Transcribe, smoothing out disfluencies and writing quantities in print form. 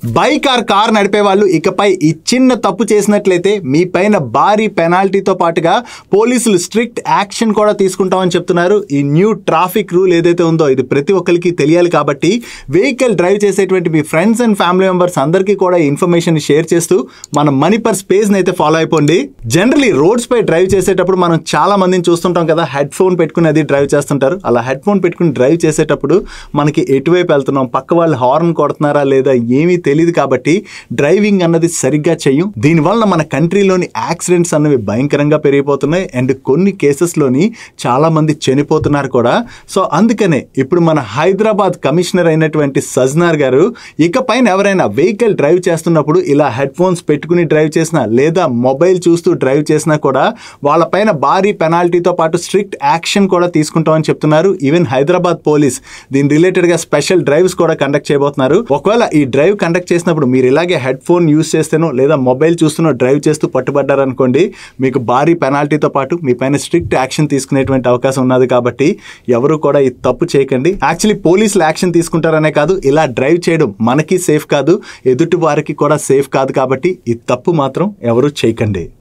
Bike or car నడిపే వాళ్ళు ఇకపై ఈ చిన్న తప్పు చేసినట్లయితే మీ పైన భారీ పెనాల్టీతో పాటుగా పోలీసులు స్ట్రిక్ట్ యాక్షన్ కూడా తీసుకుంటామని చెప్తున్నారు. ఈ న్యూ ట్రాఫిక్ రూల్ ఏదైతే ఉందో ఇది ప్రతి ఒక్కరికి తెలియాలి కాబట్టి వెహికల్ డ్రైవ్ చేసేటువంటి మీ ఫ్రెండ్స్ అండ్ ఫ్యామిలీ మెంబర్స్ అందరికీ కూడా ఈ ఇన్ఫర్మేషన్ షేర్ చేస్తూ మన మనీ పర్స్ పేజ్ని అయితే ఫాలో అయిపోండి. జనరలీ రోడ్స్ పై డ్రైవ్ చేసేటప్పుడు మనం చాలా మందిని చూస్తుంటాం కదా, హెడ్ ఫోన్ పెట్టుకుని అది డ్రైవ్ చేస్తుంటారు. అలా హెడ్ ఫోన్ పెట్టుకుని డ్రైవ్ చేసేటప్పుడు మనకి ఎటువైపు వెళ్తున్నాం, పక్క వాళ్ళు హార్న్ కొడుతున్నారా లేదా ఏమీ తెలియదు కాబట్టి డ్రైవింగ్ అన్నది సరిగ్గా చెయ్యం. దీనివల్ల మన కంట్రీలోని యాక్సిడెంట్స్ అన్నవి భయంకరంగా పెరిగిపోతున్నాయి అండ్ కొన్ని కేసెస్లోని చాలా మంది చనిపోతున్నారు కూడా. సో అందుకనే ఇప్పుడు మన హైదరాబాద్ కమిషనర్ అయినటువంటి సజ్నార్ గారు ఇకపైన ఎవరైనా వెహికల్ డ్రైవ్ చేస్తున్నప్పుడు ఇలా హెడ్ ఫోన్స్ పెట్టుకుని డ్రైవ్ చేసినా లేదా మొబైల్ చూస్తూ డ్రైవ్ చేసినా కూడా వాళ్ళపైన భారీ పెనాల్టీతో పాటు స్ట్రిక్ట్ యాక్షన్ కూడా తీసుకుంటామని చెప్తున్నారు. ఈవెన్ హైదరాబాద్ పోలీస్ దీని రిలేటెడ్ గా స్పెషల్ డ్రైవ్స్ కూడా కండక్ట్ చేయబోతున్నారు. ఒకవేళ ఈ డ్రైవ్ కండక్ట్ చేసినప్పుడు మీరు ఇలాగే హెడ్ ఫోన్ యూస్ చేస్తేనో లేదా మొబైల్ చూస్తూనో డ్రైవ్ చేస్తూ పట్టుబడ్డారనుకోండి, మీకు భారీ పెనాల్టీతో పాటు మీ పైన స్ట్రిక్ట్ యాక్షన్ తీసుకునేటువంటి అవకాశం ఉన్నది. కాబట్టి ఎవరు కూడా ఈ తప్పు చేయకండి. యాక్చువల్లీ పోలీసులు యాక్షన్ తీసుకుంటారనే కాదు, ఇలా డ్రైవ్ చేయడం మనకి సేఫ్ కాదు, ఎదుటి వారికి కూడా సేఫ్ కాదు. కాబట్టి ఈ తప్పు మాత్రం ఎవరు చేయకండి.